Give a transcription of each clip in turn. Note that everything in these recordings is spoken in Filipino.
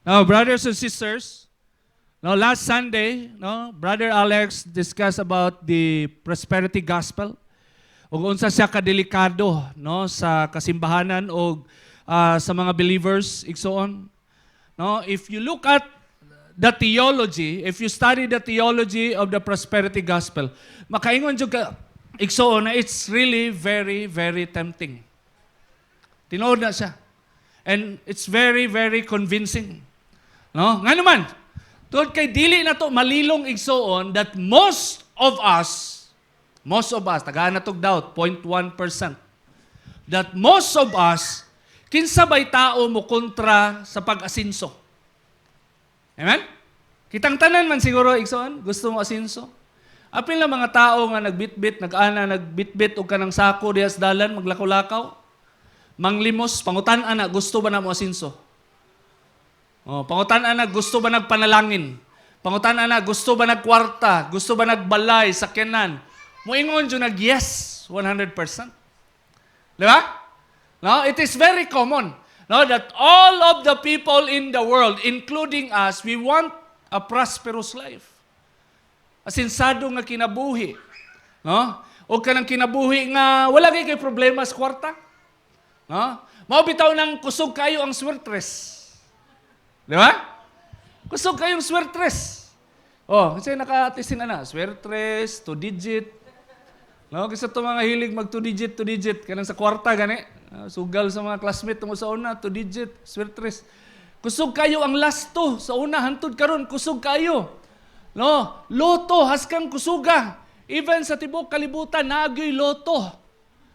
Now, brothers and sisters, no, last Sunday, no, Brother Alex discussed about the prosperity gospel. Ug unsa siya kadelikado, no, sa kasimbahanan o sa mga believers, igsoon. No, if you look at the theology, if you study the theology of the prosperity gospel, makaingon jud ka igsoon na it's really very, very tempting. Tinuod na siya. And it's very, very convincing. No? Nga naman, tungod kay dili na to malilong igsoon that most of us, tagaan na tog doubt, 0.1%, that most of us, kinsabay tao mo kontra sa pag-asinso. Amen? Kitang tanan man siguro, igsoon, gusto mo asinso. Apil na mga tao nga nagbitbit, nagbitbit o kanang sako diyas dalan, maglakaw-lakaw, manglimos, pangutan-an na, gusto ba na mo asinso? Pangutan-an na, gusto ba nagpanalangin? Pangutan-an na, gusto ba nagkwarta? Gusto ba nagbalay, sakyanan? Muingon dyan yes, 100%. Di ba? No? It is very common, no, that all of the people in the world, including us, we want a prosperous life. Asinsado nga kinabuhi. No? O ka ng kinabuhi nga, wala kay problema sa kwarta. No? Mao bitaw ng kusog kayo ang swertres. Di ba? Kusog kayong swertres. Kasi nakatisin na swertres, 2-digit. No? Kasi ito mga hilig mag 2-digit. Kanang sa kwarta, gani. Sugal sa mga classmate mo sa una, 2-digit, swertres. Kusog kayo ang last to. Sa una, hantod karon kusog kayo. No? Loto, haskang kusuga. Even sa tibok kalibutan, nagyoy loto.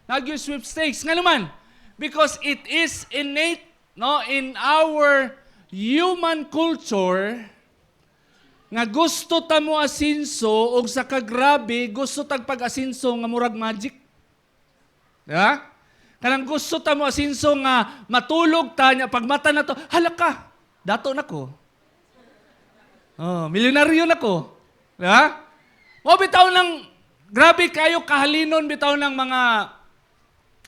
Nagyoy sweepstakes. Nga naman, because it is innate, no, in our human culture nga gusto ta mo asinso og sa kagrabe gusto tag pag-asinso nga murag magic. Di ba? Kanang gusto ta mo asinso nga matulog ta nya pagmata na to, halaka, dato na ko. Milyonaryo na ko. Di ba? Mo bitaw ng grabe kayo kahalinon bitaw ng mga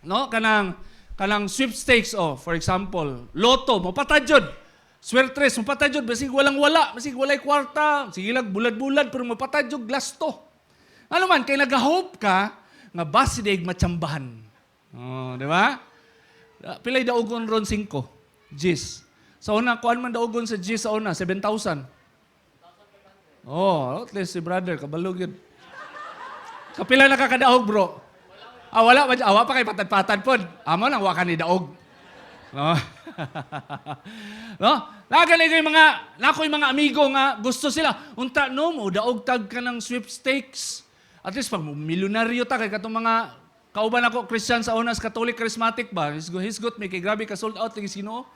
no kanang sweepstakes for example, loto mo patajod. Swertres, mapatajod, basig walang-wala, basig walay kwarta, sige lang bulad-bulad, pero mapatajod glasto. Ano man, kay nag-hope ka, nga basidig matsambahan. Di ba? Pilay daugon ron 5, G's. Sa una, kuan man daugon sa G's sa una, 7,000. At least si brother, kabalog yun. Kapila nakakadaog, bro? Wala pa kay patad-patad po. Amo nang wakan ni daog. No? No? Nakoy mga amigo nga gusto sila. Unta no mo daog tag ka ng sweepstakes. At least pag milyonaryo ta kay katong mga kauban ako Christian sa unas Catholic charismatic ba. He's got me kay grabe ka sold out lagi Ginoo.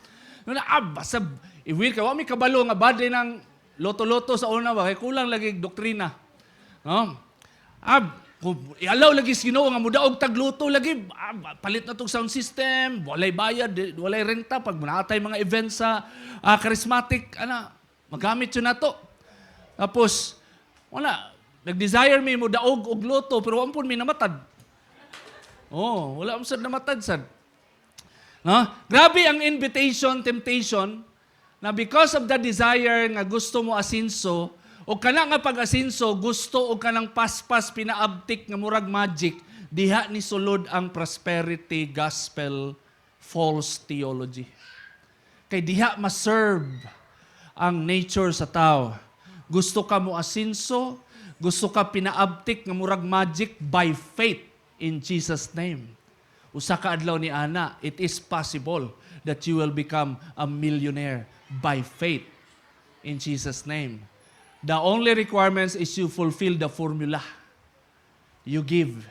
No na basab iwil ka wa mi kabalo nga bad ng loto-loto sa una ba kay kulang lagi doktrina. No? Ialaw lagi Ginoo nga mudaog tagluto lagi palit na tong sound system, walay bayad, walay renta pag naatay mga events sa charismatic magamit yun na to. Tapos nag-desire mi mudaog og luto pero wampun mi namatad. Wala sad namatad sad. No? Grabe ang temptation na because of the desire nga gusto mo asinso o kana nga pag-asinso, gusto o kanang paspas pinaabtik nga murag magic, diha ni sulod ang prosperity gospel false theology. Kay diha ma-serve ang nature sa tao. Gusto ka mo asinso, gusto ka pinaabtik nga murag magic by faith in Jesus' name. Usa ka adlaw ni ana, it is possible that you will become a millionaire by faith in Jesus' name. The only requirements is you fulfill the formula. You give.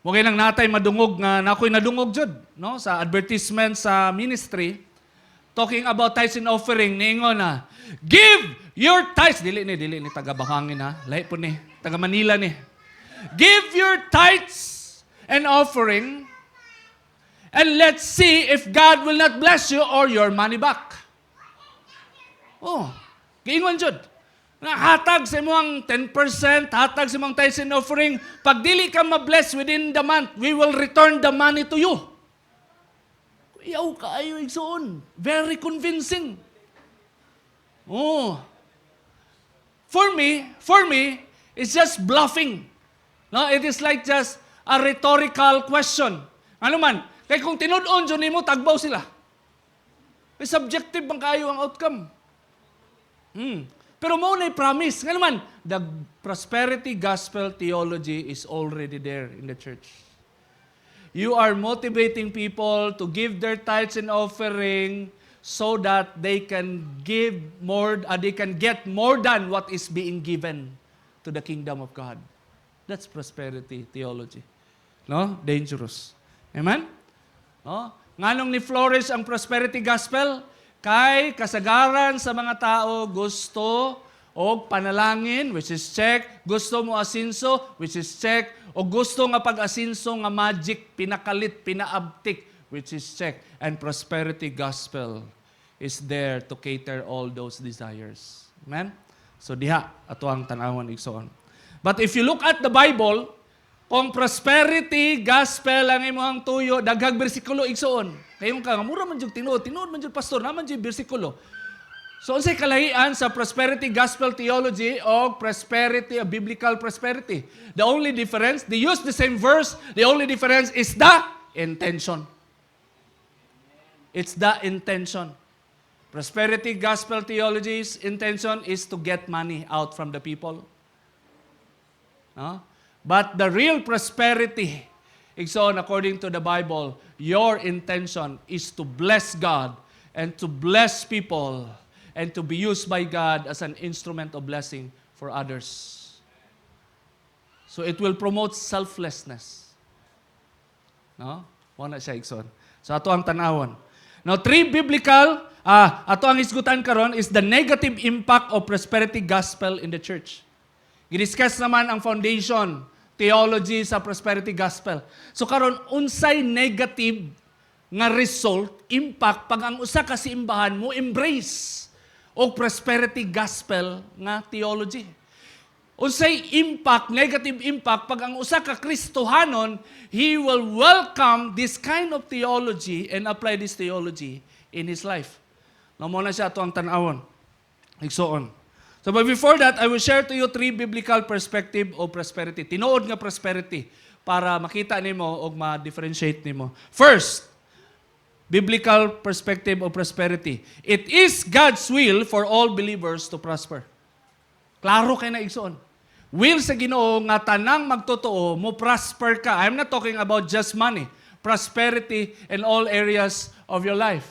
Mo kay nang natay madungog nga nakoy nadungog jud, no, sa advertisement sa ministry talking about tithes and offering niingon na give your tithes dili ni taga Bahangin lahi po ni taga Manila ni. Give your tithes and offering and let's see if God will not bless you or your money back. Giingon jud. Hatag sa imong 10%, hatag sa imong tithes and offering. Pag dili ka ma-bless within the month, we will return the money to you. Iyaw kaayo igsoon. Very convincing. Oh. For me, it's just bluffing. No, it is like just a rhetorical question. Ano man, kay kung tinud-on dyan nimo, tagbaw sila. May subjective bang kayo ang outcome? Pero mo na promise. Nga naman, the prosperity gospel theology is already there in the church. You are motivating people to give their tithes and offering so that they can give more, they can get more than what is being given to the kingdom of God. That's prosperity theology. No? Dangerous. Amen? No? Nganong ni flourish ang prosperity gospel? Kay kasagaran sa mga tao gusto o panalangin, which is check. Gusto mo asinso, which is check. O gusto nga pag-asinso nga magic, pinakalit, pinaabtik, which is check. And prosperity gospel is there to cater all those desires. Amen? So diha, ato ang tanawon igsoon. But if you look at the Bible, kung prosperity gospel ang imong tuyo, daghang bersikulo igsoon. Kayong ka, mura man jud tinuod man jud pastor, naman jud bersikulo. So unsay kalahian sa prosperity gospel theology o prosperity, biblical prosperity? The only difference, they use the same verse, the only difference is the intention. It's the intention. Prosperity gospel theology's intention is to get money out from the people. No? But the real prosperity, igsoon according to the Bible, your intention is to bless God and to bless people and to be used by God as an instrument of blessing for others. So it will promote selflessness. No? Wala siya igsoon. So ato ang tanawon. Now, three biblical, ato ang isgutan karon is the negative impact of prosperity gospel in the church. Gidiscuss naman ang foundation, theology sa prosperity gospel. So karon unsay negative nga result, impact, pag ang usa ka simbahan mo embrace o prosperity gospel nga theology. Unsay impact, negative impact, pag ang usa ka Kristohanon, he will welcome this kind of theology and apply this theology in his life. Namo na siya ato ang tan-awon. Igsoon. So, but before that, I will share to you three biblical perspective of prosperity. Tinuod nga prosperity para makita nimo o ma-differentiate nimo. First, biblical perspective of prosperity. It is God's will for all believers to prosper. Klaro kay na igsoon. Will sa Ginoo nga tanang magtotoo mo prosper ka. I'm not talking about just money. Prosperity in all areas of your life.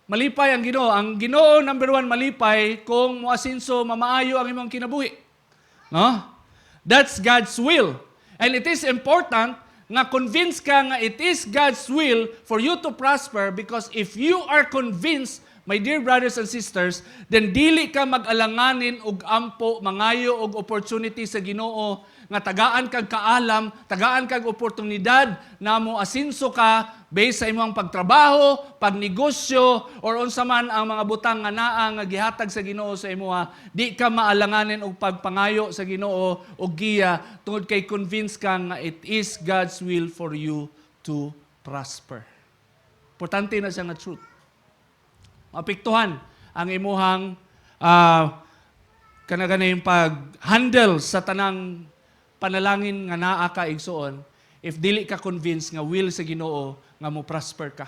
Malipay ang Ginoo. Ang Ginoo, number one, malipay kung muasinso, mamaayo ang imong kinabuhi. No? That's God's will. And it is important nga convince ka nga it is God's will for you to prosper because if you are convinced, my dear brothers and sisters, then dili ka mag-alanganin og ampo, mangayo og opportunity sa Ginoo nga tagaan kag kaalam, tagaan kag oportunidad na mo asinso ka based sa imong pagtrabaho, pagnegosyo, or unsa man ang mga butang nga naa nga gihatag sa Ginoo sa imuha, di ka maalanganin og pagpangayo sa Ginoo og giya tungod kay convince ka nga it is God's will for you to prosper. Importante na siya nga truth. Mapiktuhan ang imuhang yung pag-handle sa tanang panalangin nga naa ka igsoon if dili ka convinced nga will sa Ginoo nga mo prosper ka.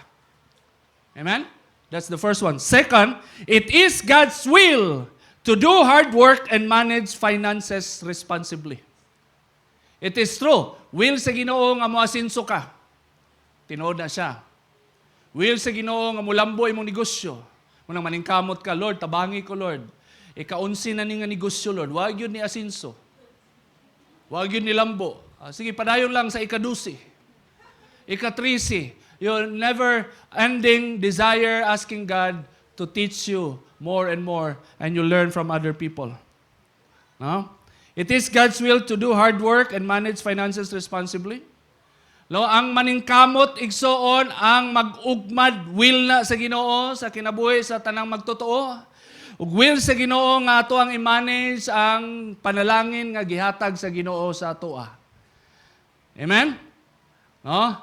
Amen? That's the first one. Second, it is God's will to do hard work and manage finances responsibly. It is true. Will sa Ginoo nga mo asinso ka. Tinuod na siya. Will sa Ginoo nga mulambo imong negosyo. Munang maningkamot ka, Lord, tabangi ko, Lord. Ika-11 na ni nga negosyo, Lord. Wag yun ni asinso. Wag yun ni lambo. Sige, padayon lang sa ika-12. Ika-13. Your never-ending desire asking God to teach you more and more and you learn from other people. No? It is God's will to do hard work and manage finances responsibly. No, ang maningkamot igsoon ang mag-ugmad will na sa Ginoo sa kinabuhi sa tanang magtotoo. Ug will sa Ginoo nga ato ang i-manage ang panalangin nga gihatag sa Ginoo sa atoa. Amen? No?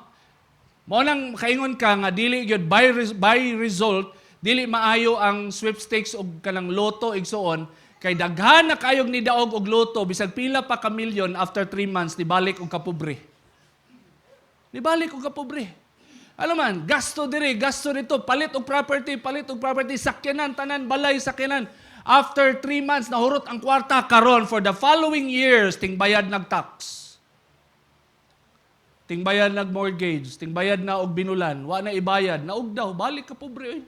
Mo nang kaingon ka nga dili gyud by result dili maayo ang sweepstakes og kanang loto igsuon kay daghan na kayog ni daog og loto bisag pila pa ka milyon after 3 months nibalik og kapobre. Nibalik og kapobre. Alam man, gasto diri, gasto dito, palit og property, sakyanan, tanan, balay, sakyanan. After 3 months, nahurot ang kwarta karon for the following years, tingbayad nag-tax. Tingbayad nag-mortgage, tingbayad na og binulan, wa na ibayad, naog daw, balik ka pobre. Oy.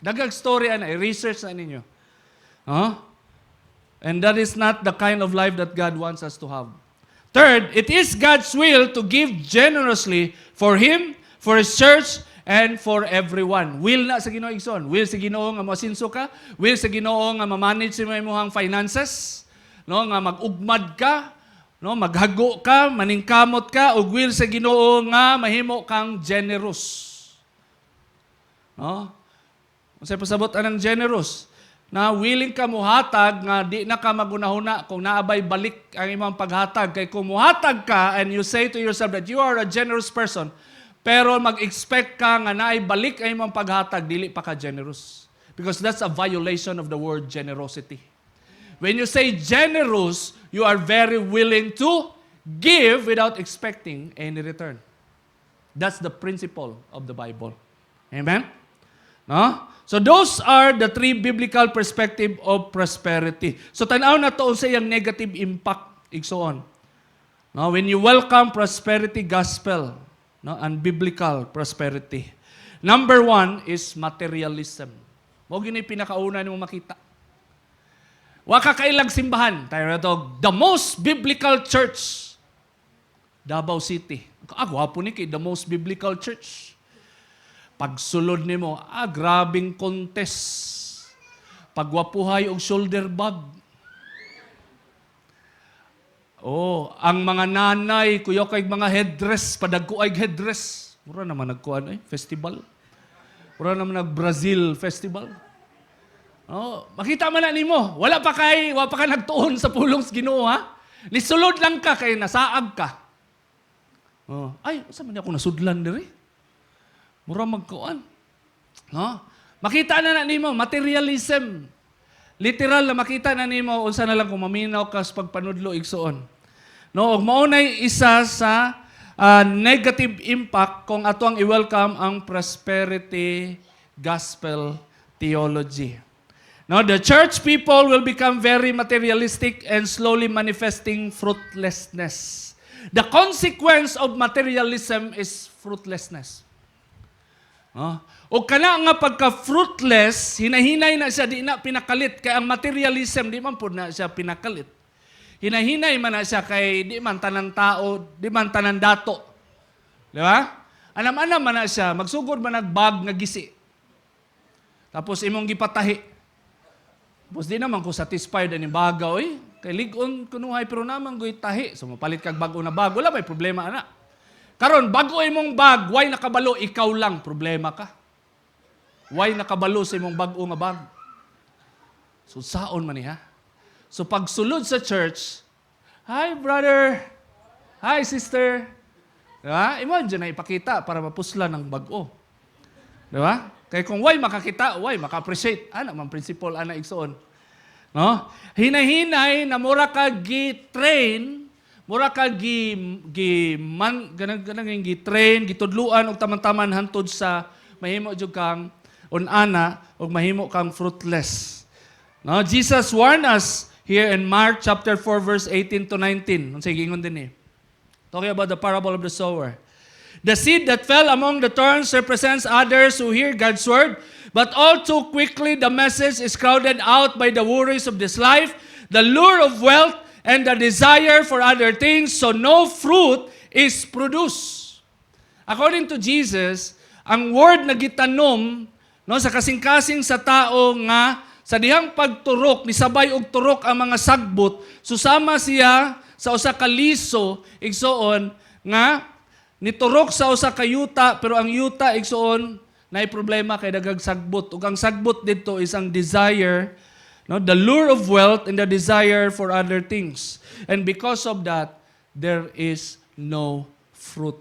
Dagag story ana, research na ninyo. Huh? And that is not the kind of life that God wants us to have. Third, it is God's will to give generously for Him, for His church, and for everyone. Will na sa Ginoo igsoon. Will sa Ginoo nga masinso ka. Will sa Ginoo nga ma-manage sa imong finances. No, nga mag-ugmad ka. No, maghago ka, maningkamot ka. Ug will sa Ginoo nga mahimo kang generous. No? Unsay pasabot anang generous? Na willing ka muhatag nga di na ka magunahuna kung naabay balik ang imong paghatag. Kay kung muhatag ka and you say to yourself that you are a generous person, pero mag-expect ka nga naay balik ang imong paghatag, dili pa ka generous. Because that's a violation of the word generosity. When you say generous, you are very willing to give without expecting any return. That's the principle of the Bible. Amen? No? So those are the 3 biblical perspective of prosperity. So tanaw na to sa iyang negative impact igsoon. No, when you welcome prosperity gospel, no, and biblical prosperity. Number 1 is materialism. Mo gini pinakauna nimo makita. Wa ka kailag simbahan. Tayo to, the most biblical church. Davao City. Gwapo ni kay the most biblical church. Pagsulod nimo, grabing contest. Pagwapuhay og shoulder bag. Oh, ang mga nanay, kuyo kay mga headdress, padagko ay headdress. Mura naman nagkuan festival. Mura naman nag-Brazil festival. Oh, makita man na nimo, wala pa ka nagtuon sa pulong sa Ginoo ha. Nisulod lang ka kay nasaag ka. Oh, ay, sa man ako nasudlan diri? Mura magkuan. No? Makita na nimo materialism. Literal na makita na nimo unsa na lang kung maminaw ka sa pagpanudlo igsuon. No, og mao nay isa sa negative impact kung ato ang i-welcome ang prosperity gospel theology. No, the church people will become very materialistic and slowly manifesting fruitlessness. The consequence of materialism is fruitlessness. O kana nga pagka-fruitless, hinahinay na siya, di na pinakalit. Kaya ang materialism, di man po na siya pinakalit. Hinahinay man na siya kay di man tanan tao, di man tanan dato. Di ba? Anam-anam man na siya, magsugod man nagbag nga gisi. Tapos imong gipatahi. Tapos di naman ko satisfied ani bagaw eh. Kay ligon kunuhay pero naman goy tahi. So mapalit kag bag-o na bag, wala may problema ana. Karon bago imong bag, why nakabalo ikaw lang problema ka. Why nakabalo sa imong bag-o nga bag? So saon man niya. So pagsulod sa church, hi brother, hi sister. Diba? Imagine na ipakita para mapuslan ng bag-o. Diba? Kaya kung why makakita, why maka-appreciate. Ana man principle ana igsoon. No? Hinahinay na mura ka gi-train, mura ka ganang gi-train, gitudluan og taman-taman hantod sa mahimo jud kang unana og mahimo kang fruitless. No? Jesus warned us here in Mark chapter 4 verse 18 to 19. Unsay gingon din eh. Talking about the parable of the sower. The seed that fell among the thorns represents others who hear God's word, but all too quickly the message is crowded out by the worries of this life, the lure of wealth, and the desire for other things, so no fruit is produced. According to Jesus, ang word na gitanom no, sa kasing-kasing sa tao nga sa dihang pagturok, nisabay og turok ang mga sagbot, susama siya sa usa ka liso, igsoon, nga niturok sa usa ka yuta, pero ang yuta, igsoon, na problema kay dagag sagbot. Ug ang sagbot dito is ang desire, no, the lure of wealth and the desire for other things. And because of that, there is no fruit.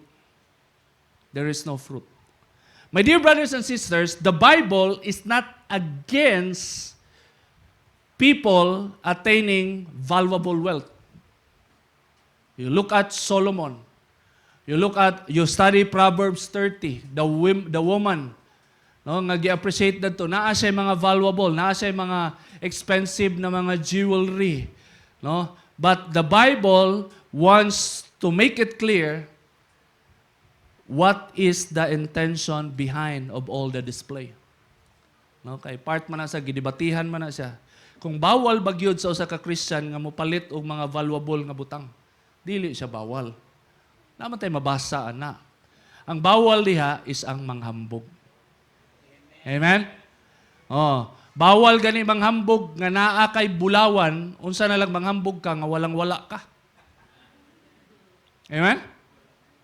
There is no fruit. My dear brothers and sisters, the Bible is not against people attaining valuable wealth. You look at Solomon. You study Proverbs 30, the woman, no, nga gi-appreciate dadto. Naa siya mga valuable, naa siya mga expensive na mga jewelry, no? But the Bible wants to make it clear what is the intention behind of all the display. No, kay part man na sa gidibatihan man na siya. Kung bawal bagyod sa usa ka Christian nga mopalit og mga valuable nga butang, dili siya bawal. Naman tayo mabasa ana. Ang bawal diha is ang manghambog. Amen? Oh, bawal gani manghambog nga naa kay bulawan, unsa na lang manghambog ka nga walang-wala ka. Amen?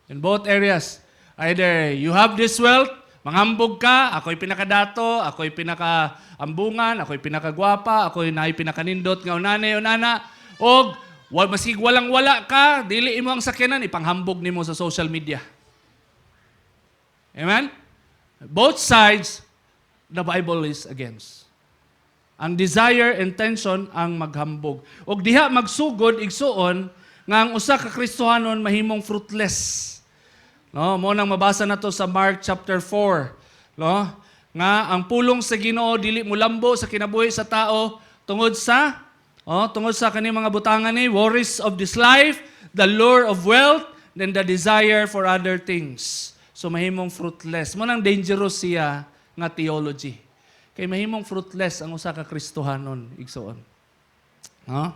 In both areas. Either you have this wealth, manghambog ka, ako'y pinakadato, ako'y pinakaambungan, ako'y pinakagwapa, ako'y naay pinakanindot nga unana, o masig walang-wala ka, dili imo ang sakyanan, ipanghambog nimo sa social media. Amen? Both sides, the Bible is against. Ang desire, intention, ang maghambog. O diha magsugod, igsuon, nga ang usa ka Kristohanon mahimong fruitless. No, mo nang mabasa na to sa Mark chapter 4, no? Nga ang pulong sa Ginoo dili mulambo sa kinabuhi sa tao tungod sa kani mga butangan ni worries of this life, the lure of wealth, then the desire for other things. So mahimong fruitless. Mo nang dangerous siya nga theology. Kay mahimong fruitless ang usa ka Kristohanon, igsoon. No?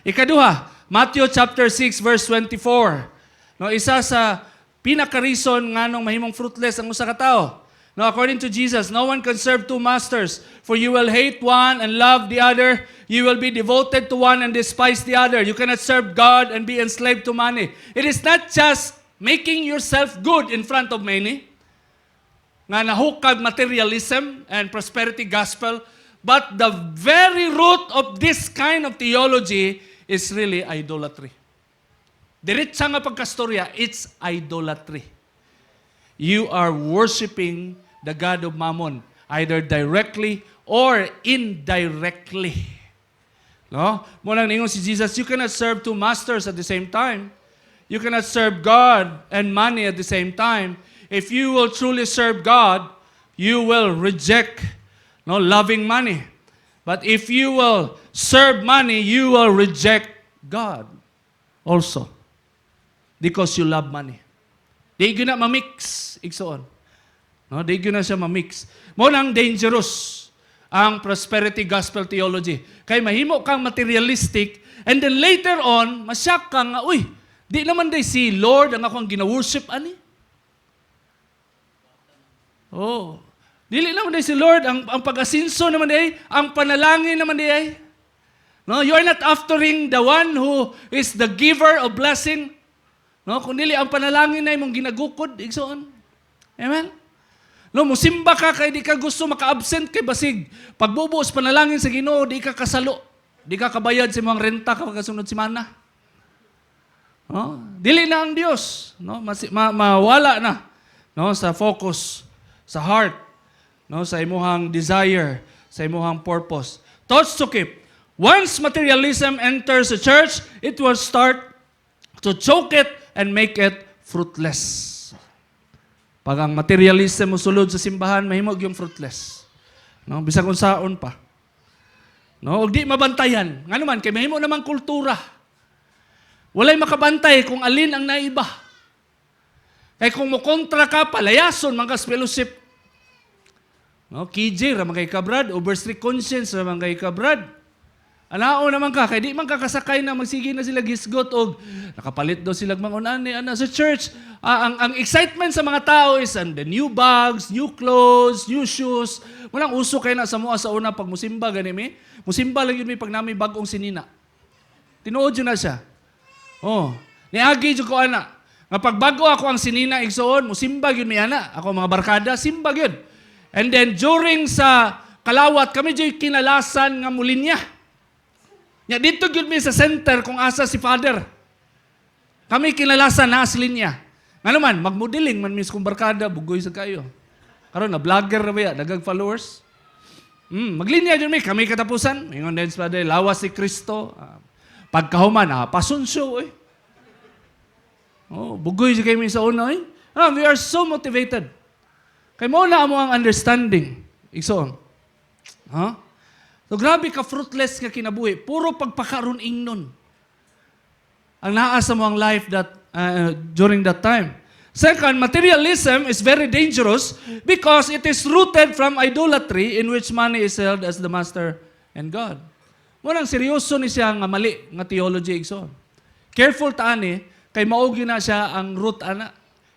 Ikaduha, Matthew chapter 6 verse 24. No, isa sa pinaka-reason nga nung mahimong fruitless ang usa ka tao. No, according to Jesus, no one can serve two masters, for you will hate one and love the other. You will be devoted to one and despise the other. You cannot serve God and be enslaved to money. It is not just making yourself good in front of many, nga nahukag materialism and prosperity gospel, but the very root of this kind of theology is really idolatry. Diretsa nga pagkastorya, it's idolatry. You are worshiping the God of Mammon, either directly or indirectly. No? Muna ningon si Jesus, you cannot serve two masters at the same time. You cannot serve God and money at the same time. If you will truly serve God, you will reject loving money. But if you will serve money, you will reject God also. Because you love money. Di na ma-mix, igsoon. No, di na siya ma-mix. Mo nang dangerous ang prosperity gospel theology. Kay mahimo kang materialistic and then later on, masyak kang nga, uy, di naman day si Lord ang akong gina-worship ani. Oh, dili naman day si Lord ang pag-asinso naman day, ang panalangin naman day. No, you are not aftering the one who is the giver of blessing. No, kung dili ang panalangin na imong ginagukod, igsoon. Amen? No, musimba ka kay di ka gusto maka-absent kay basig. Pagbubuos panalangin sa Ginoo, di ka kasalo. Di ka kabayad sa imong renta kapag kasunod semana. No? Dili na ang Dios, no? Mawala na, no, sa focus, sa heart, no, sa imong desire, sa imong purpose. Thoughts to keep. Once materialism enters the church, it will start to choke it and make it fruitless. Pag ang materialism mo sulod sa simbahan, mahimog yung fruitless. No, bisag kung saon pa. No, og di mabantayan. Nga naman, kay mahimo namang kultura. Walay makabantay kung alin ang naiba. Kay kung mo kontra ka, palayason, mga fellowship. No, KJ, ramang kay kabrad, over strict conscience, ramang kay kabrad. Anao naman ka, kaya di man kakasakay na magsige na sila gisgot o nakapalit daw sila mangunani sa church. Ang excitement sa mga tao is the new bags, new clothes, new shoes. Walang uso kayo na sa mua sa una pag musimba, ganimi. Musimba lang yun may pag namin bagong sinina. Tinuod yun na siya. Oh, niagi yun ko ana. Nga pagbago ako ang sinina, igsoon, musimba yun may ana. Ako mga barkada, simba yun. And then during sa kalawat, kami dyan kinalasan nga mulinya. Nya dito gyud mi sa center kung asa si Father. Kami kinalasan na aslin niya. Nga naman, magmodeling man mis kung barkada, bugoy sa kayo. Karon na vlogger na ba ya, dagang followers. Maglinya dyan kami katapusan. Ingon din sa lawas si Kristo. Pagkahuman, pasunsyo, eh. Oh, bugoy siya kayo sa una, eh. We are so motivated. Kaya mo na mo ang understanding. Igsoon. So, grabe ka fruitless nga kinabuhi. Puro pagpakaroon ingnon. Ang naasa mo ang life during that time. Second, materialism is very dangerous because it is rooted from idolatry in which money is held as the master and God. Munang seryoso ni siya nga mali nga theology igsoon. Careful taani kay maugi na siya ang root ana.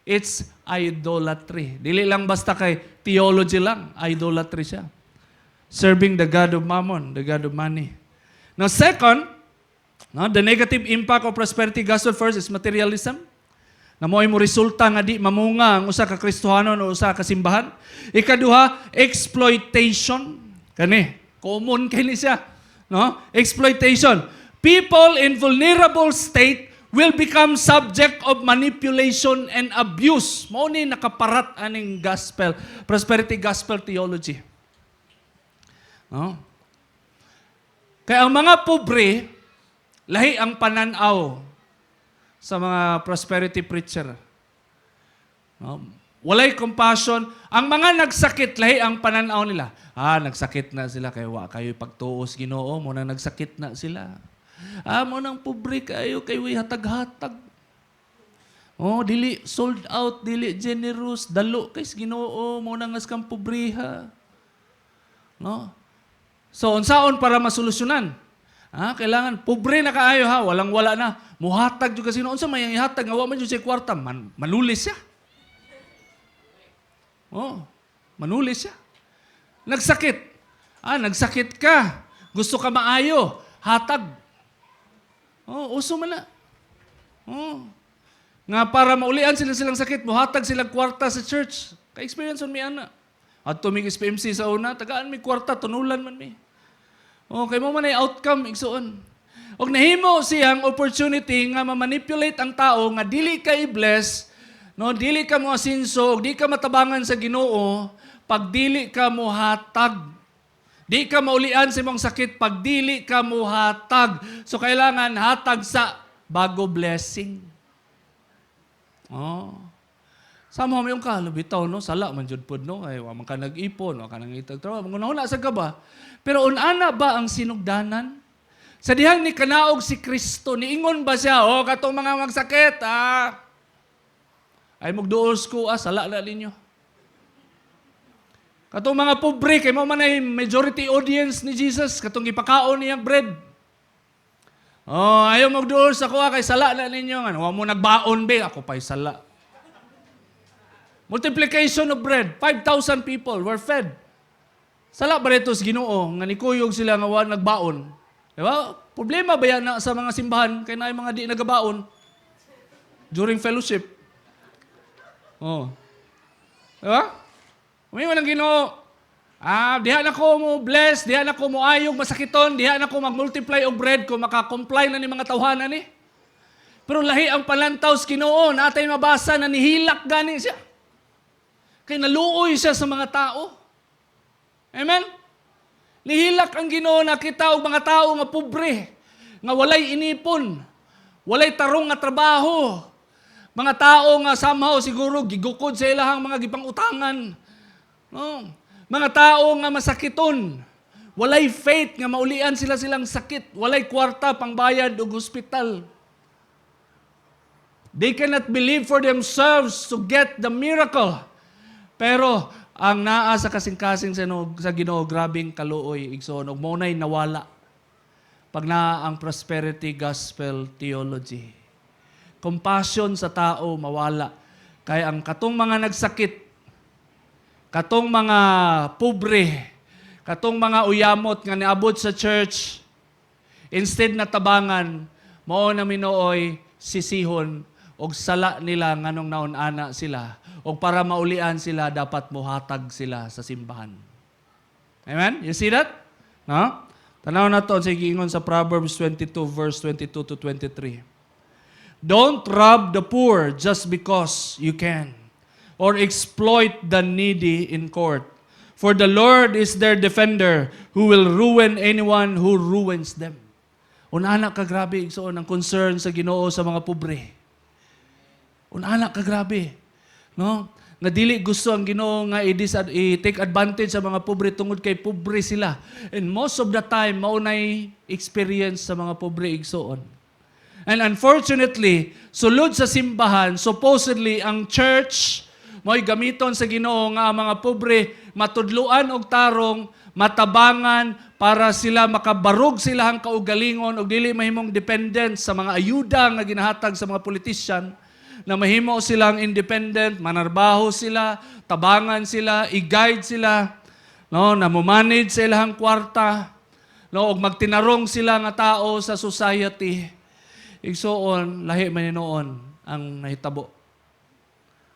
It's idolatry. Dili lang basta kay theology lang, idolatry siya. Serving the God of mammon, the God of money. Now second, the negative impact of prosperity gospel first is materialism. Na mo'y mo resulta nga di mamunga ang usa ka Kristohanon o usa ka simbahan. Ikaduha, exploitation. Kani, common kini siya. No? Exploitation. People in vulnerable state will become subject of manipulation and abuse. Mao ni nakaparat aning gospel, prosperity gospel theology. No? Kaya ang mga pobre, lahi ang pananaw sa mga prosperity preacher. No? Walay compassion. Ang mga nagsakit, lahi ang pananaw nila. Nagsakit na sila, kaya wa kayo pagtuos Ginoo, muna nagsakit na sila. Mo nang pobre kayo, kayo hatag-hatag. Dili sold out, dili generous, dalo kay Ginoo, muna ngas kang pobriha. No? So, unsaon para masolusyonan? Kailangan, pobre na kaayo walang-wala na. Muhatag juga sino. Unsa may ihatag, nga wa man yun siya kwarta, manulis siya. Manulis siya. Nagsakit. Nagsakit ka. Gusto ka maayo. Hatag. Uso man na. Nga para maulian silang sakit, muhatag silang kwarta sa church. Ka-experience on mi ana. At tumig SPMC sa una, tagaan mi kwarta, tunulan man mi. Kay mo man ay outcome, igsoon. Og nahimo siyang opportunity nga ma-manipulate ang tao nga dili ka i-bless, no, dili ka mo asinso, di ka matabangan sa Ginoo, pag dili ka mo hatag. Di ka maulian sa imong sakit pag dili ka mo hatag. So kailangan hatag sa bago blessing. Sama mo yung kalubitaw, no? Sala man jud pod, no? Ay wa man ka nag-ipon, wa ka nang itagtrabaho. Mangunahuna sa gaba. Pero unana ba ang sinugdanan? Sa dihang ni kanaog si Kristo, niingon ba siya, katong mga magsakit, ay magduos ko, sala na ninyo. Katong mga pobre, kay mo man ay majority audience ni Jesus, katong ipakaon niyang bread. Ayaw magduos ako, kay sala na ninyo. Huwag mo nagbaon, be, ako pa'y sala. Multiplication of bread, 5,000 people were fed. Sala ba rito sa Ginoo, nga nikuyog sila nga wala nagbaon. Diba? Problema ba yan sa mga simbahan, kaya na yung mga di nagabaon during fellowship? Diba? Umiwan ng Ginoo, diha na ko mo bless, diha na ko mo ayog masakiton, diha na ko mag-multiply og bread kung maka-comply na ni mga tawhanan ni. Pero lahi ang palantaw sa Ginoo, natay mabasa na nihilak gani siya. Kaya naluoy siya sa mga tao. Amen? Nihilak ang Ginoo na kita og mga tao nga pobre, nga walay inipon, walay tarong nga trabaho, mga tao nga somehow siguro gigukod sa ilahang mga gipang-utangan. No? Mga tao nga masakiton, walay faith nga maulian silang sakit, walay kwarta pangbayad og hospital. They cannot believe for themselves to get the miracle. Pero ang naa sa kasing-kasing sa Ginoo, grabing kaluoy, igsoon, og maunay nawala. Pag naa ang prosperity gospel theology. Compassion sa tao, mawala. Kaya ang katong mga nagsakit, katong mga pobre, katong mga uyamot nga niabot sa church, instead na tabangan, mao na minooy sisihon, og sala nila nganong naon-ana sila. O para maulian sila, dapat muhatag sila sa simbahan. Amen? You see that? No? Tanaw na to, sige ingon sa Proverbs 22, verse 22 to 23. Don't rob the poor just because you can. or exploit the needy in court. For the Lord is their defender, who will ruin anyone who ruins them. Unana ka grabe, igsoon, ang concern sa Ginoo sa mga pobre. Unana ka grabe. No? Nga dili gusto ang Ginoo nga i-take advantage sa mga pobre tungod kay pobre sila. And most of the time, maunay experience sa mga pobre igsoon. And unfortunately, sulod sa simbahan, supposedly ang church mo'y gamiton sa Ginoo nga ang mga pobre matudluan og tarong, matabangan para sila makabarog sila ang kaugalingon og dili mahimong dependent sa mga ayuda nga ginahatag sa mga politician, na mahimo silang independent, manarbaho sila, tabangan sila, i-guide sila, no, na mo-manage sa ilang kwarta, no, og magtinarong sila nga tao sa society. Igsoon, lahi man noon ang nahitabo.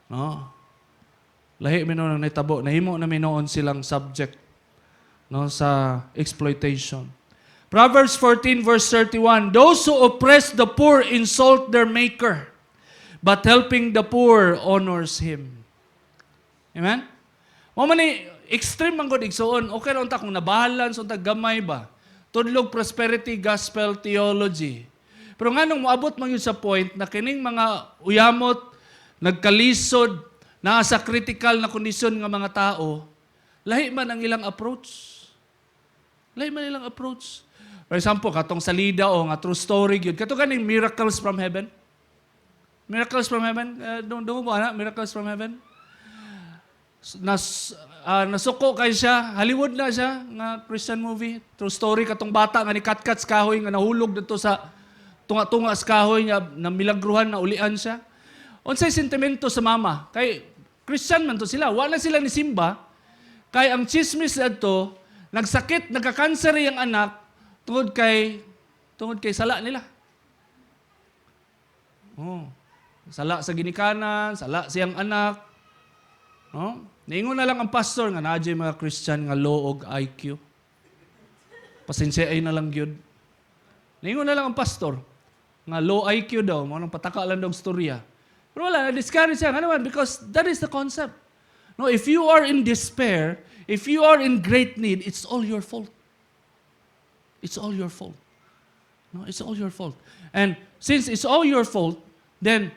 No? Lahi man noon ang nahitabo. Nahimo na noon silang subject, no, sa exploitation. Proverbs 14 verse 31, those who oppress the poor insult their maker, but helping the poor honors him. Amen? Mamani, extreme man gud igsoon. Okay ra unta kung nabahalan sa unta gamay ba. Tudlog prosperity gospel theology. Pero nganong moabot man yun sa point na kining mga uyamot, nagkalisod, na sa critical na kondisyon ng mga tao, lahi man ang ilang approach. Lahi man ilang approach. For example, katong salida o nga true story yun. Kato ganing miracles from heaven. Miracles from heaven. Dungo mo, miracles from heaven. Nasuko kay siya. Hollywood na siya, nga Christian movie. True story, katong bata nga ni Katkats kahoy, nga nahulog dito sa tunga-tunga sa kahoy, nga na milagruhan, na ulian siya. Unsay sentimento sa mama? Kay Christian man to sila. Wala sila ni Simba. Kay ang chismis adto, nagsakit, nagka-cancer yung anak tungod kay sala nila. Oh. Sala sa ginikanan, sala siyang anak. No? Niingon na lang ang pastor nga naadya mga Christian nga low og IQ. Pasensya ay na lang gyud. Niingon na lang ang pastor nga low IQ daw, mo nang pataka lang daw storya. Pero wala, na-discourage siya. Ano man? Because that is the concept. No, if you are in despair, if you are in great need, it's all your fault. It's all your fault. No, it's all your fault. And since it's all your fault, then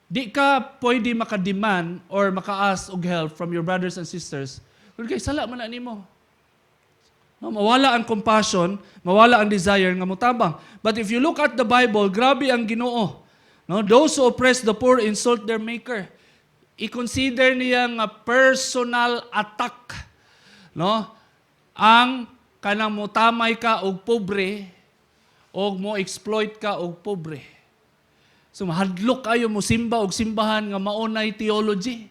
di ka pwede makademand or maka-ask og help from your brothers and sisters. Kaya sala man na nimo. No, mawala ang compassion, mawala ang desire nga mutabang. But if you look at the Bible, grabe ang Ginoo. No, those who oppress the poor insult their maker. I-consider niya nga personal attack. No? Ang kanang mutamay ka og pobre o mo exploit ka og pobre. So mahadlok kayo mo simba og simbahan nga maunay theology.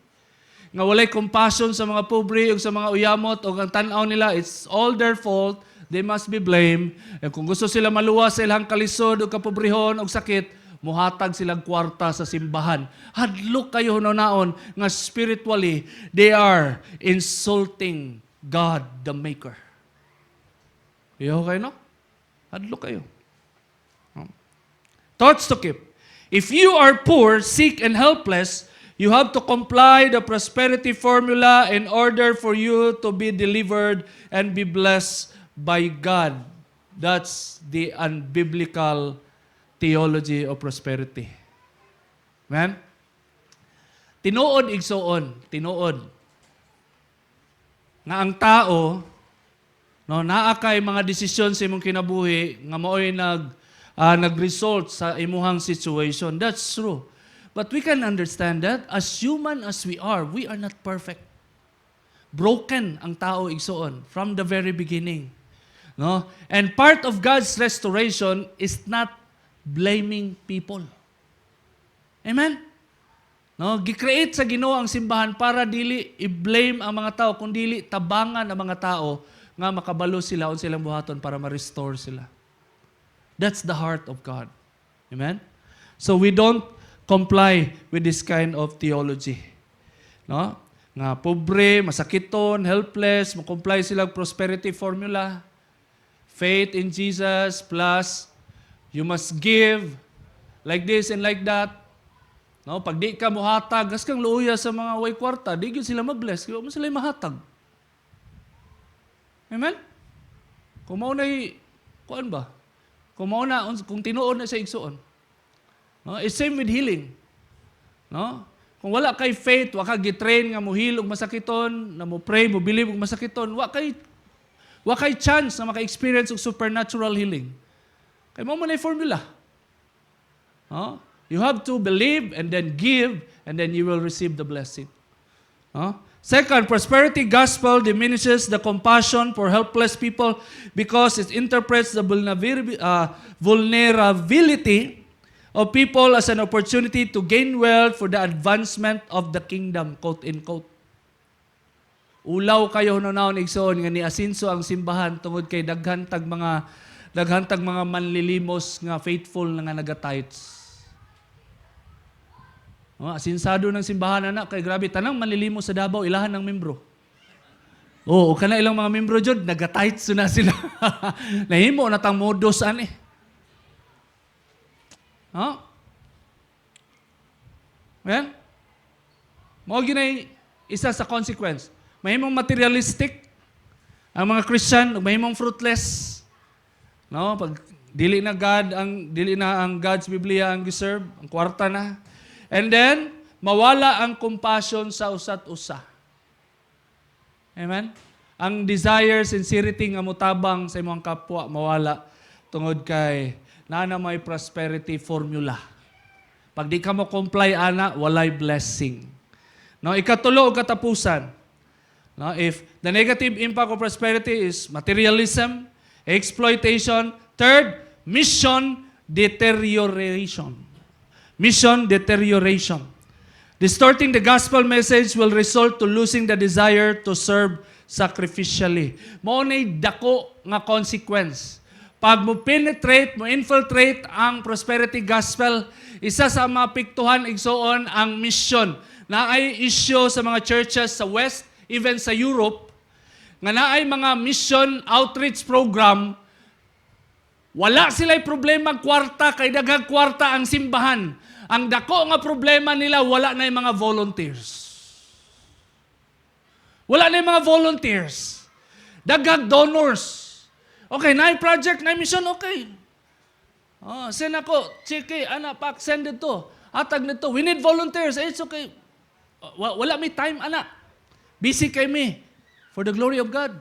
Nga walay compassion sa mga pobre o sa mga uyamot o ang tan-aw nila, it's all their fault. They must be blamed. E kung gusto sila maluwas sa ilang kalisod o kapobrehon o sakit, muhatag silang kwarta sa simbahan. Hadlok kayo naon nga spiritually, they are insulting God the Maker. Iyo kayo, no? Hadlok kayo. Thoughts to keep. If you are poor, sick, and helpless, you have to comply the prosperity formula in order for you to be delivered and be blessed by God. That's the unbiblical theology of prosperity. Amen? Tinuod igsoon, tinuod. Nga ang tao, no, naa kay mga desisyon sa imong kinabuhi nga mao'y nag-result sa imuhang situation. That's true. But we can understand that as human as we are not perfect. Broken ang tao igsoon from the very beginning. No? And part of God's restoration is not blaming people. Amen? No, gi-create sa Ginoo ang simbahan para dili i-blame ang mga tao, kundi dili tabangan ang mga tao nga makabalo sila on silang buhaton para ma-restore sila. That's the heart of God. Amen? So we don't comply with this kind of theology. No? Nga pobre, masakiton, helpless, mo-comply sila prosperity formula. Faith in Jesus plus you must give like this and like that. No, pag di ka mohatag, gas kang luya sa mga way kwarta, di gyud sila mabless, kaya mo sila mahatag. Amen? Kung mao nay kuan ba? Kung mao na kung tinuod na sa igsuon. No, it's same with healing. No? Kung wala kay faith, wa ka gitrain nga mo heal og masakiton, na mo pray, mo believe og masakiton, wa kay chance na maka-experience og supernatural healing. Kay mao man ay formula. No? You have to believe and then give and then you will receive the blessing. No? Second, prosperity gospel diminishes the compassion for helpless people because it interprets the vulnerability of people as an opportunity to gain wealth for the advancement of the kingdom, quote unquote. Ulaw kayo hunaw igsoon nga ni asinso ang simbahan tungod kay daghantag mga manlilimos nga faithful nga naga-tithes. Asinsado ng simbahan anak kay grabe tanang manlilimos sa Davao ilahan ng membro. O kana ilang mga membro jud naga-tithes na sila. Nahimo na tang modus ani. Ayan? Mao ginay isa sa consequence. Mahimong materialistic ang mga Christian, mahimong fruitless. No, pag dili na ang God's Biblia ang giserve, ang kwarta na. And then mawala ang compassion sa usat usa. Amen? Ang desire, sincerity nga mutabang sa imong kapwa mawala tungod kay na may prosperity formula. Pag di ka mo comply ana, walay blessing. No, ikatulo og katapusan. No, if the negative impact of prosperity is materialism, exploitation, third, mission deterioration. Mission deterioration. Distorting the gospel message will result to losing the desire to serve sacrificially. Mao nay dako nga consequence. Pag mo penetrate, mo infiltrate ang prosperity gospel, isa sa mapiktuhan igsoon ang mission. Naay issue sa mga churches sa West, even sa Europe, nga naay mga mission outreach program, wala sila'y problema kwarta, kay daghang kwarta ang simbahan. Ang dako nga problema nila, wala na yung mga volunteers. Wala na yung mga volunteers. Daghang donors. Okay, na project, na mission, okay. Send ako, chiki, anak, pak, send ito. Atag nito, we need volunteers. It's okay. Wala may time, anak. Busy kay me. For the glory of God.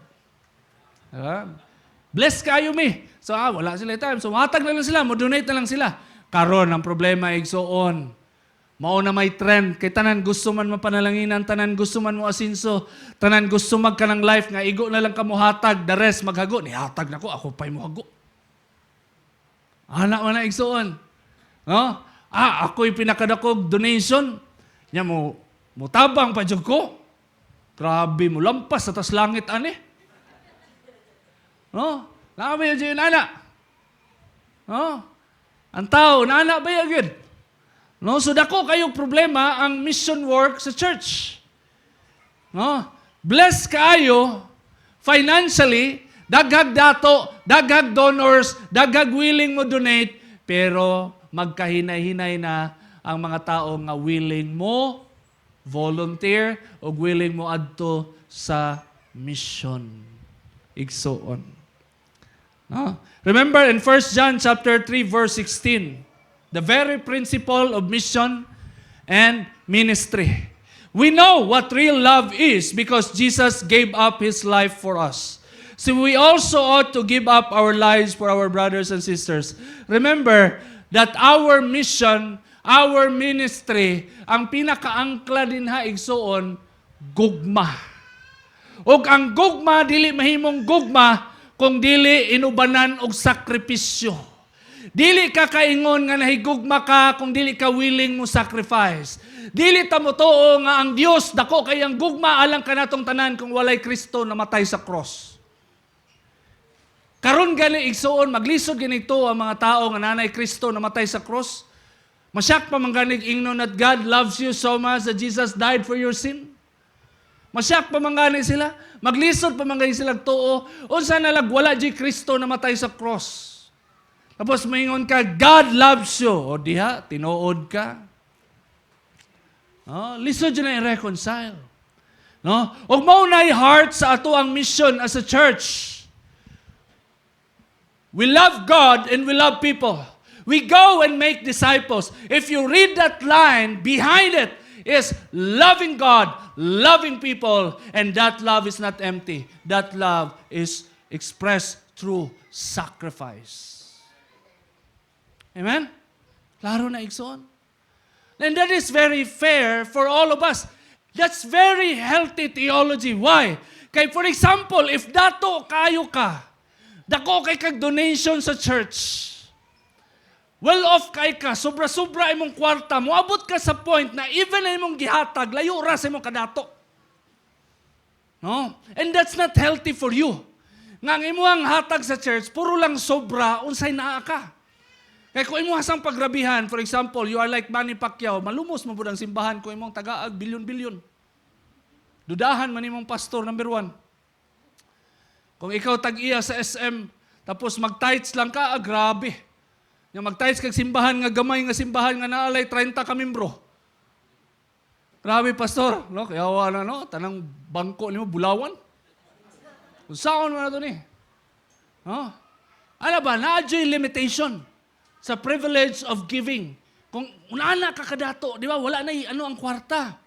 Bless kayo me. So, wala sila time. So, matag na lang sila, mo-donate na lang sila. Karon ang problema igsoon. Mao na may trend. Kay tanan gusto man mapanalanginan, tanan gusto man mo asinso, tanan gusto magkanang life nga igo na lang ka mo hatag, the rest maghago. Ni hatag nako, ako pa'y mo hago. Anak man na igsoon. No? Ako'y pinakadakog donation. Nya mo tabang pa jud ko. Grabe mo lampas sa tas langit ani. No? Labi yun anak. No? Ang tao, naanak ba yun? No? So dako kayong problema ang mission work sa church. No? Bless kayo financially, daghag dato, daghag donors, daghag willing mo donate, pero magkahinay-hinay na ang mga tao nga willing mo volunteer o willing mo adto sa mission. Igsoon. No? Remember in 1 John chapter 3 verse 16, the very principle of mission and ministry. We know what real love is because Jesus gave up His life for us. So we also ought to give up our lives for our brothers and sisters. Remember that our mission, our ministry, ang pinakaangkla din ha igsoon, gugma. Og ang gugma, dili mahimong gugma, kung dili inubanan og sakripisyo. Dili ka kaingon nga nahigugma ka kung dili ka willing mo sacrifice. Dili ta mo tuo nga ang Dios dako kay ang gugma alang kanatong tanan kung walay Kristo namatay sa cross. Karon gani igsuon maglisod ganito ang mga tao nga nanay Kristo namatay sa cross. Masyak pa man gani ingnon that God loves you so much that Jesus died for your sin. Masyak pa man gani sila. Maglisod pa man gani sila tuo. Unsa na lag wala di Kristo namatay sa cross. Tapos maingon ka, God loves you. O diha, tinuod ka. No? Lisod dyan na i-reconcile. No? Og maunay heart sa ato ang mission as a church. We love God and we love people. We go and make disciples. If you read that line, behind it is loving God, loving people, and that love is not empty. That love is expressed through sacrifice. Amen? Klaro na igsoon. And that is very fair for all of us. That's very healthy theology. Why? Kay for example, if dato kayo ka, dako kay kag donation sa church, well-off kay ka, sobra-sobra imong kwarta, moabot ka sa point na even na imong gihatag, layo ra sa imong kadato. No? And that's not healthy for you. Nga ang imong hatag sa church, puro lang sobra, unsay naa ka. Kaya kung imong hasang pagrabihan, for example, you are like Manny Pacquiao, malumos mo po ang simbahan kung imong tagaag, bilyon-bilyon. Dudahan man imong pastor, number 1. Kung ikaw tag-iya sa SM, tapos mag-tights lang ka, grabe. Yung mag-tights kag simbahan nga gamay nga simbahan nga naalay 30 ka membro. Grabe, pastor. No? Kaya wala, no? Tanang bangko nimo bulawan. Kung saan mo na ito ni? No? Ano ba? Na-adjoy limitation sa privilege of giving. Kung unana ka kadato, di ba? Wala na ang kwarta.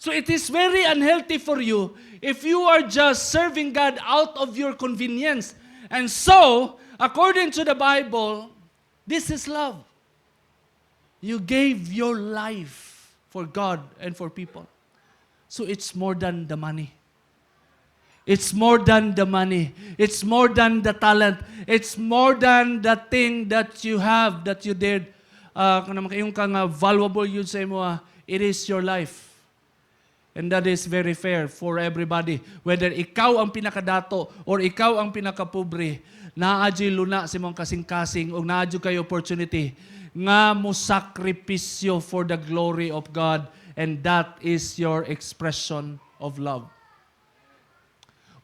So it is very unhealthy for you if you are just serving God out of your convenience. And so, according to the Bible, this is love. You gave your life for God and for people. So it's more than the money. It's more than the money. It's more than the talent. It's more than the thing that you have, that you did. Yung kang valuable yun sa imo, it is your life. And that is very fair for everybody. Whether ikaw ang pinakadato or ikaw ang pinakapobre, naadyo luna sa mong kasing-kasing o naadyo kayo opportunity nga mo sakripisyo for the glory of God, and that is your expression of love.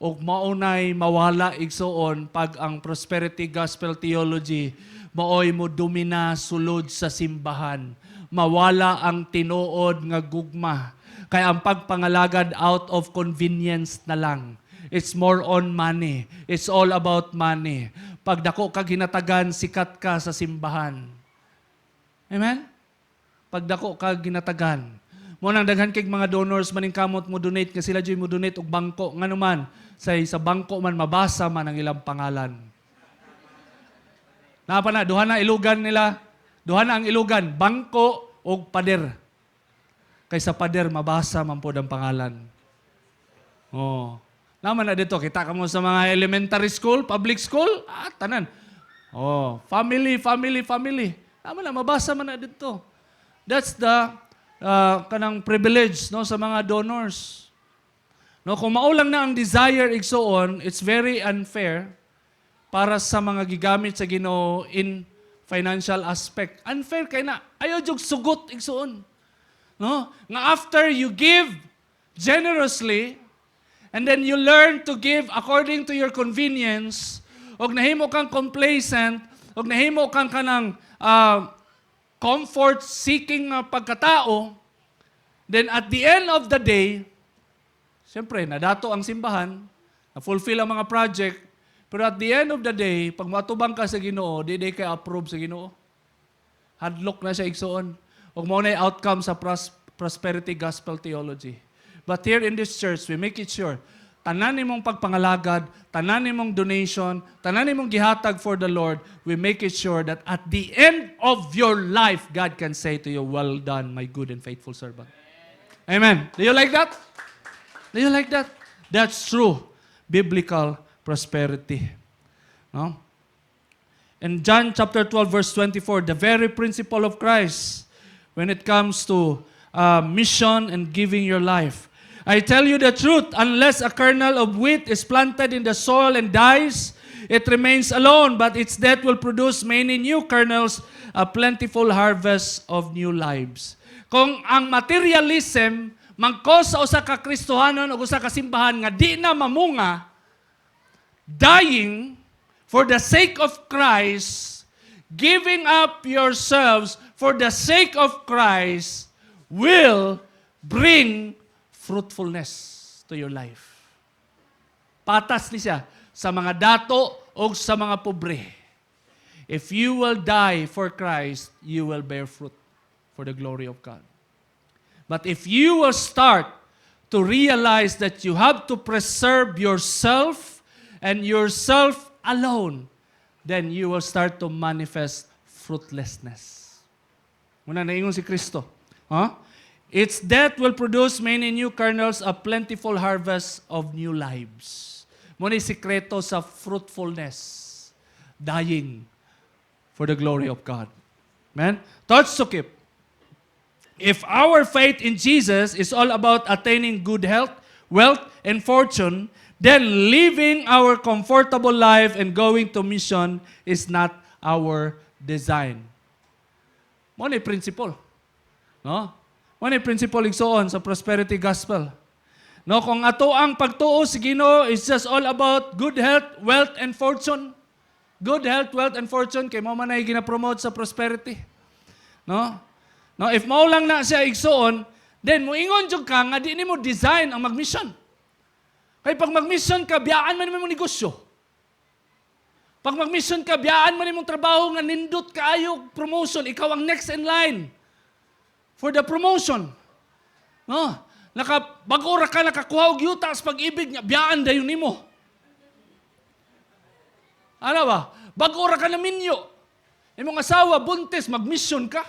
O maunay mawala igsoon pag ang prosperity gospel theology maoy mo dumina sulod sa simbahan. Mawala ang tinuod nga gugma. Kaya ang pagpangalagad out of convenience na lang. It's more on money. It's all about money. Pag dako ka ginatagan, sikat ka sa simbahan. Amen? Pag dako ka ginatagan. Mo nang daghan kay mga donors maning kamot mo donate nga sila joy mo donate og bangko nganuman sa bangko man mabasa man ang ilang pangalan. Napa na duha na ilugan nila. Duha na ang ilugan, bangko og pader. Kaysa pader, mabasa man po ang pangalan. Oh. Naman na dito, kita ka mo sa mga elementary school, public school, tanan. Oh, family. Naman na, mabasa man na dito. That's the kanang privilege no, sa mga donors. No, kung maulang na ang desire igsoon, it's very unfair para sa mga gigamit sa Ginoo in financial aspect. Unfair kay na, ayaw jug sugot igsoon. No? Nga after you give generously, and then you learn to give according to your convenience, og nahimo kang complacent, og nahimo kang kanang comfort-seeking pagkatao, then at the end of the day, siyempre, nadato ang simbahan, na-fulfill ang mga project, pero at the end of the day, pag matubang ka sa Ginoo, di kay approve sa Ginoo. Hadlock na siya igsoon. O muna yung outcome sa prosperity gospel theology. But here in this church, we make it sure, tanan mong pagpangalagad, tanan mong donation, tanan mong gihatag for the Lord, we make it sure that at the end of your life, God can say to you, well done, my good and faithful servant. Amen. Do you like that? Do you like that? That's true biblical prosperity. No? In John chapter 12, verse 24, the very principle of Christ when it comes to mission and giving your life. I tell you the truth, unless a kernel of wheat is planted in the soil and dies, it remains alone, but its death will produce many new kernels, a plentiful harvest of new lives. Kung ang materialism mangkos sa usa ka Kristohanon o usa ka simbahan nga di na mamunga, dying for the sake of Christ, giving up yourselves for the sake of Christ will bring fruitfulness to your life. Patas ni siya sa mga dato o sa mga pobre. If you will die for Christ, you will bear fruit for the glory of God. But if you will start to realize that you have to preserve yourself and yourself alone, then you will start to manifest fruitlessness. Muna naingon si Kristo. Its death will produce many new kernels, a plentiful harvest of new lives. Muna yung sikreto sa fruitfulness. Dying for the glory of God. Amen? Thoughts to keep. If our faith in Jesus is all about attaining good health, wealth, and fortune, then living our comfortable life and going to mission is not our design. Muna yung principle. No? Muna yung principle igsoon sa prosperity gospel. No, kung ato ang pagtuo sa Ginoo is just all about good health, wealth, and fortune. Good health, wealth, and fortune, kay mo man ay gina-promote sa prosperity. No? No, if mao lang na siya igsoon, then moingon jud ka nga di nimo design ang mag-mission. Kay pag mag-mission ka, biyaan man nimo negosyo. Pag mag-mission ka, biyaan man nimo trabaho nga nindot kaayo promotion, ikaw ang next in line for the promotion. No? Bagora ka nakakuha og yuta sa pag-ibig niya, biyaan dayon nimo. Ano ba? Bagora ka na minyo. Imong asawa, buntis, mag-mission ka.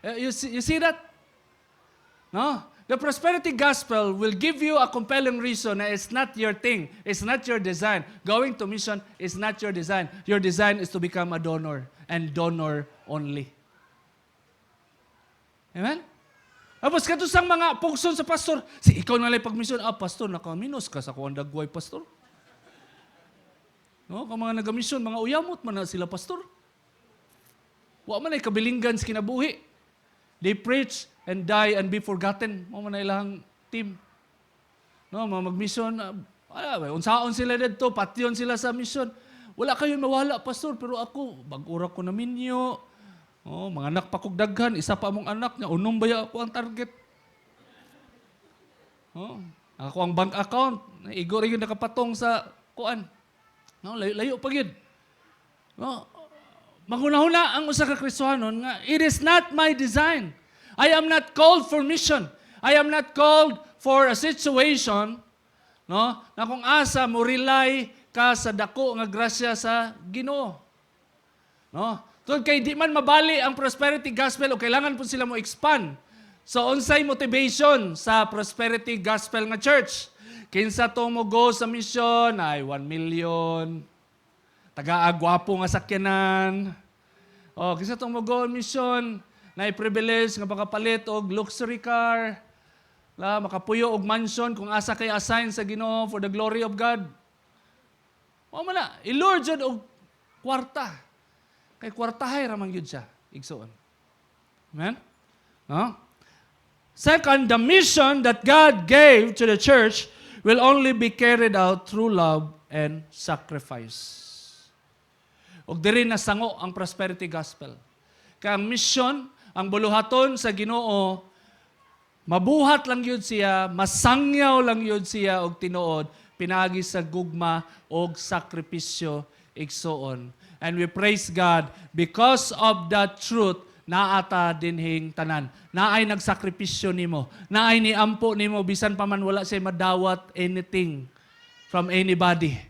You see that? No? The prosperity gospel will give you a compelling reason na it's not your thing. It's not your design. Going to mission is not your design. Your design is to become a donor and donor only. Amen? Tapos katusang mga pugson sa pastor, si ikaw na lang pag-mission, pastor, nakaminos ka sa kuwan dagway, pastor. No, kung mga nag-mission, mga uyamot man na sila, pastor. Wa man ay kabilinggan sa kinabuhi. They preach and die and be forgotten. Wa man ay ilang team. No, mga mag-mission, unsaon sila dito, patyon sila sa mission. Wala kayo mawala, pastor, pero ako, bag-ura ko na minyo. Mga anak pa kong daghan, isa pa mong anak niya, unong baya ako ang target. Ako ang bank account, igor yung nakapatong sa kuan. No, layo pa gid. No, maghuna-huna ang usa ka Kristiyanon nga it is not my design. I am not called for mission. I am not called for a situation, no, na kung asa mo rely ka sa dako nga grasya sa Ginoo. No? Tungod kay di man mabali ang prosperity gospel o kailangan po sila mo expand. So unsay motivation sa prosperity gospel nga church? Kinsa to mo go sa mission ay 1 million. Taga-agwapo nga sakyanan. Kinsa to mo go mission na privilege nga makapalit og luxury car. Makapuyo og mansion kung asa kay assign sa Ginoo for the glory of God. Wa man na ilord jud og kwarta. Kay kwartahay ramang yun siya. Igsoon. Amen? No? Second, the mission that God gave to the church will only be carried out through love and sacrifice. Og diri na sango ang prosperity gospel. Kaya ang mission, ang buluhaton sa Ginoo, mabuhat lang yun siya, masangyaw lang yun siya og tinuod, pinagi sa gugma og sakripisyo igsoon. And we praise God because of that truth naata dinhing tanan. Naay nagsakripisyo nimo. Naay niampo nimo bisan pa man wala siya madawat anything from anybody.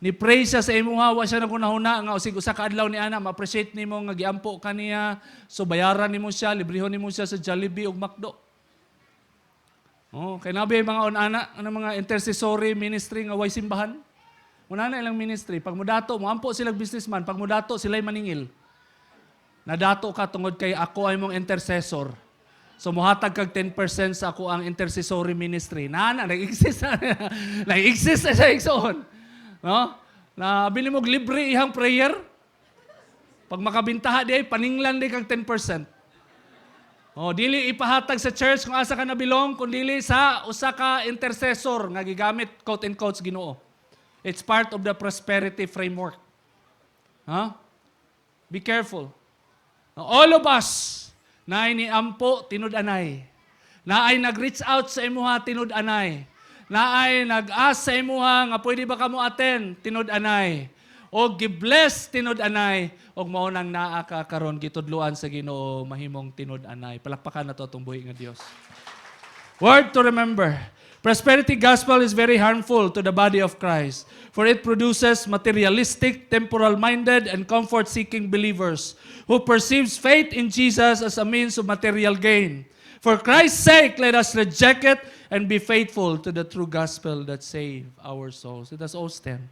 Ni praise siya sa imong hawa siya nagunahuna nga usig usa ka adlaw ni ana ma-appreciate nimo nga giampo kaniya. So bayaran nimo siya, librehon nimo siya sa Jollibee ug McDo. Kay nabi mga on-ana ang mga intercessory ministry nga way simbahan. Una na ilang ministry, pag mudato, muampo silang businessman, pag mudato, sila'y maningil. Nadato ka tungod kay ako ay mong intercessor. So muhatag kag 10% sa ako ang intercessory ministry. Nag-exist na siya igsoon. No? Na bili mo libre ihang prayer. Pag makabintaha di ay paninglan di kag 10%. Dili ipahatag sa church kung asa ka nabilong, kundi sa usa ka intercessor nga gigamit quote and quotes Ginoo. It's part of the prosperity framework. Be careful. All of us na iniampo tinud-anay. na ay nag-reach out sa imuha tinud-anay, na ay nag-ask sa imuha nga pwede ba kamo attend tinud-anay, o gibless tinud-anay, o mao nang naa ka karon gitudluan sa Ginoo mahimong tinud-anay. Palakpakan nato atong buhi nga Dios. Word to remember. Prosperity gospel is very harmful to the body of Christ, for it produces materialistic, temporal-minded, and comfort-seeking believers who perceives faith in Jesus as a means of material gain. For Christ's sake, let us reject it and be faithful to the true gospel that save our souls. Let us all stand.